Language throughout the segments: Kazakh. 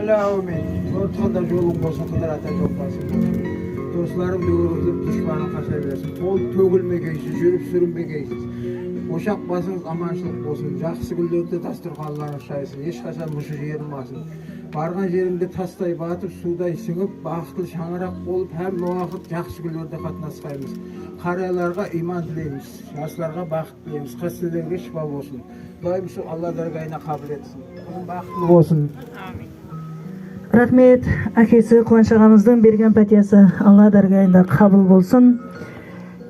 Amin. Ortada yolun bolsun, kıdırata joklasın. Dostlarım dövürüzüp düşmanın kaça versin. Kol tөгülmegeysiz, жүрүп sürünmegeysiz. Oşak basınız, amançılık bolsun. Жақсы күндөрдө дастурханларыңыз шайсын. Эч качан мушу жерилмасын. Барган жеримде тастай батып, судай сиңип, бактылуу шаңырак болуп, hamma убакыт жақсы күндөрдө катнаскайбыз. Карыяларга иман тилейбиз, жаштарга бакыт тилейбиz. Кастелерге шифа болсун. Кудайым ушу Алла даргайына кабыл этсин. Кызым бактылуу болсун. Амин. Рахмет, әкесі Қуаныш ағамыздың берген пәтиясы Алла даргайында қабыл болсын.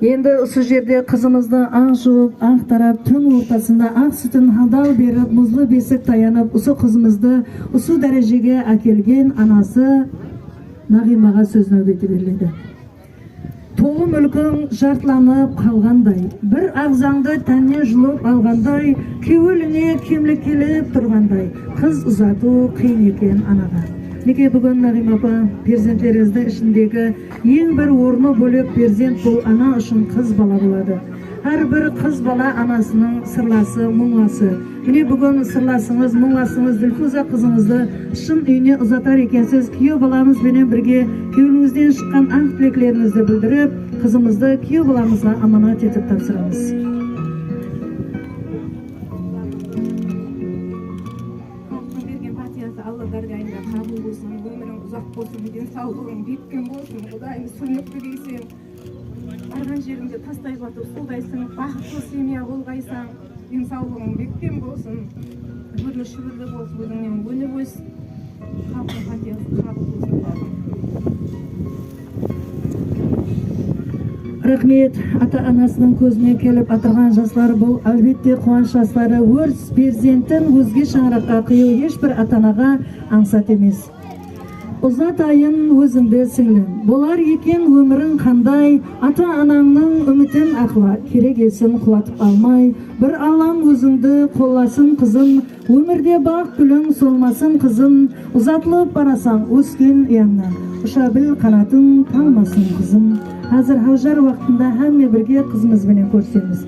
Енді осы жерде қызымызды ақ жуып, ақ тарап, түн ортасында ақ сүтін адал беріп, мұзлы бесік таянып, осы қызымызды осы дәрежеге әкелген анасы Нағимаға сөзін өте беріледі. Толы мүлкің жартыланып қалғандай, бір ағзаңды тәннен жұлып алғандай, кеуіліне кемлік келіп тұрғандай, қыз ұзату қиын екен анаға. Неке бүгін Нағима апа перзенттеріңіздің ішіндегі ең бір орны бөлек перзент бұл ана үшін қыз бала болады. Әрбір қыз бала анасының сырласы, мұңласы. Міне бүгін сырласыңыз, мұңласыңыз Ділфуза қызыңызды шын үйіне ұзатар екенсіз. Күйеу баламызбенен бірге кеуіңізден шыққан ақ тілектеріңізді білдіріп, қызымызды күйеу баламызға аманат етіп тапсырамыз. Денсаулығың беккен болсын, Құдайым сүрнекті дейсен, барған жеріңде тастай батып судайсың, бақытты семья болғайсың, денсаулығың беккен болсын, өрлі шүбірлі болсын, өзіңнен өніп өз, халқың патиясы қабыл болсын. Рахмет, ата-анасының көзіне келіп атырған жастар бұл әлбетте қуаныш жастары. Өрс перзентін өзге шаңыраққа қию ешбір ата-анаға аңсат емес. Ұзатайын өзіңді сіңлім, болар екен өмірің қандай, ата-анаңның үмітін ақла, керек есін құлатып алмай, бір алам өзіңді қоласын қызым, өмірде бақ гүлің солмасын қызым, ұзатылып барасаң өскен ұяңна, ұша біл қанатың талмасын қызым. Қазір хаужар уақытында әмме бірге қызымызбенен көрсеміз.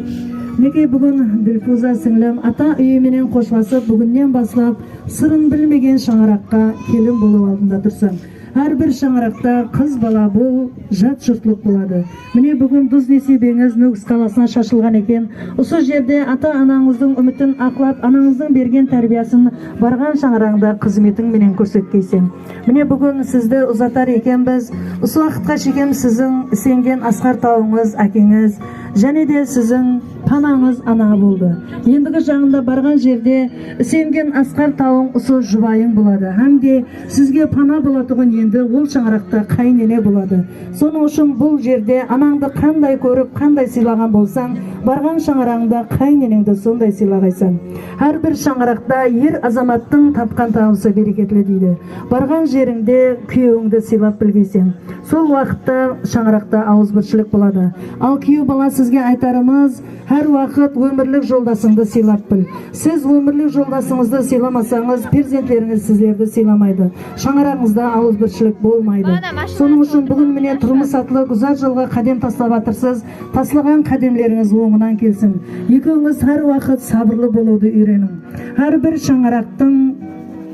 Неке бүгін Ділфуза сіңлім ата үйіменен қошласып, бүгіннен басылап сырын білмеген шаңыраққа келін болу алдында тұрсаң. Әрбір шаңырақта қыз бала бол, жат жұртлық болады. Міне бүгін дұз несібеңіз Нүкіс қаласына шашылған екен. Осы жерде ата-анаңыздың үмітін ақлап, анаңыздың берген тәрбиясын барған шаңырағында қызметің менен көрсеткейсен. Міне бүгін сізді ұзатар екенбіз. Осы уақытқа шейін сіздің сенген асқар тауыңыз әкеңіз, және де сіздің панаңыз ана болды. Ендігі жағында барған жерде сенген асқар тауың осы жұбайың болады. Әмде сізге пана болатығын енді ол шаңырақта қайнене болады. Соның үшін бұл жерде анаңды қандай көріп, қандай сыйлаған болсаң, барған шаңырағында қайненеңді сондай сыйлағайсың. Әрбір шаңырақта ер азаматтың тапқан табысы берекетлі дейді. Барған жеріңде күйеуіңді сыйлап білгейсен. Сол уақытта шаңырақта ауызбіршілік болады. Ал күйеу бала сізге айтарымыз, әр уақыт өмірлік жолдасыңды сыйлап біл. Сіз өмірлік жолдасыңызды сыйламасаңыз, перзенттеріңіз сіздерді сыйламайды. Шаңырағыңызда ауызбіршілік болмайды. Соның үшін бүгін міне тұрмыс атлы ұзақ жолға қадем тастап атырсыз, тасылған қадемлеріңіз оңынан келсін. Екеуіңіз әр уақыт сабырлы болуды үйренің. Әрбір шаңырақтың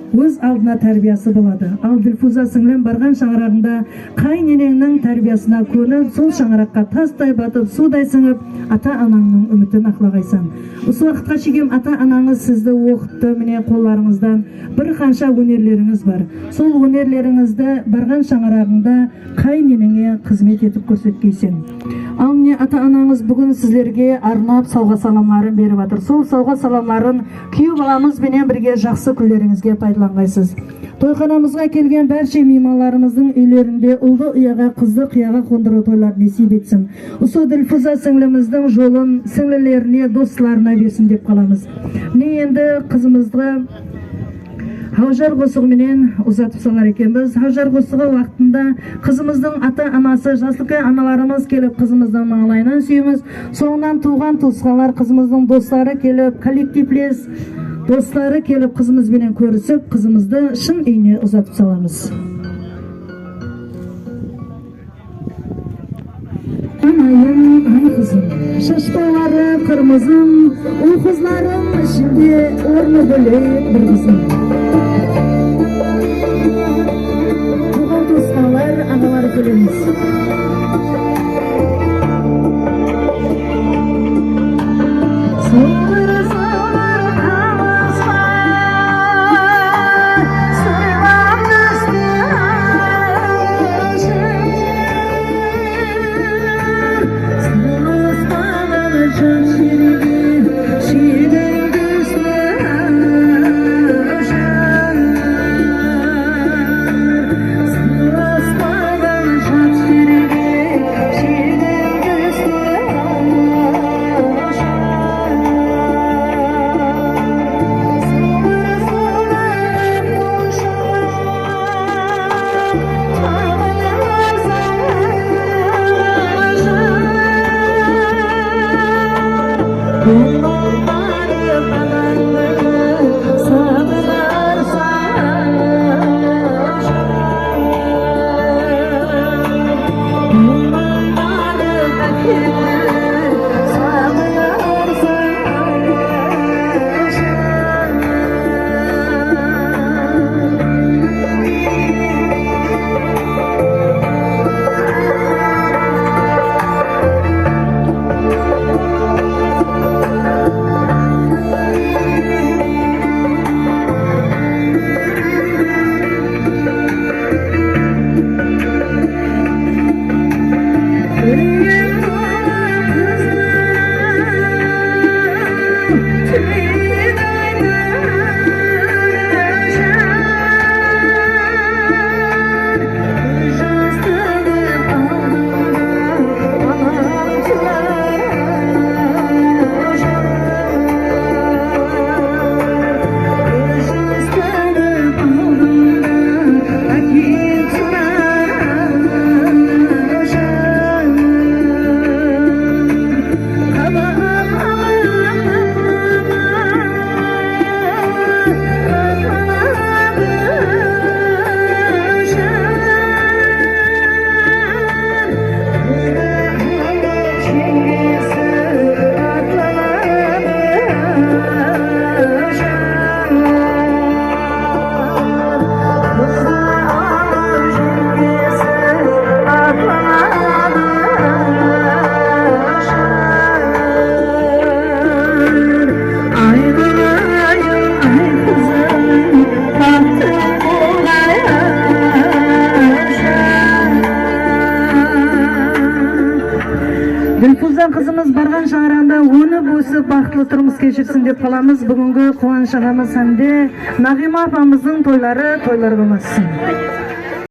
өз алдына тәрбиясы болады. Ал Ділфуза сіңлім барған шаңырағында қайненеңнің тәрбиясына көніп, сол шаңыраққа тастай батып, судай сіңіп, ата-анаңның үмітін ақлағайсан. Осы уақытқа шейін ата-анаңыз сізді оқытты, міне қолдарыңыздан бір қанша өнерлеріңіз бар. Сол өнерлеріңізді барған шаңырағында қайненеңе қызмет етіп көрсеткейсен. Ал міне ата-анаңыз бүгін сіздерге арнап сауға саламларын беріп жатыр. Сол сауға саламларын күйеу баламыз бенен бірге жақсы күндеріңізге пайдаланғайсыз. Тойханамызға келген бәрше меймандарымыздың үйлерінде ұлды ұяға, қызды қияға қондыру тойлар несіп етсін. Осы Ділфуза сіңліміздің жолын сіңлілеріне, достарына берсін деп қаламыз. Міне енді қызымызға Хаужар қосығыменен ұзатып салар екенбіз. Хаужар қосығы уақытында қызымыздың ата-анасы, жасылқай аналарымыз келіп қызымыздың маңлайынан сүйіміз. Соңынан туған туысқандар, қызымыздың достары келіп, коллективлес достары келіп қызымызбенен көрісіп, қызымызды шын үйіне ұзатып саламыз. Анайым, ай қызым, шашпалары қырмызым, ұл қызларым ішінде орны бөлек бір қызым. өтүп бактылуу турмуш кечирсин деп калабыз. Бүгүнкү Кубаныч агамыз hamda Нагыйма апамыздын тойлары тойлор болосун.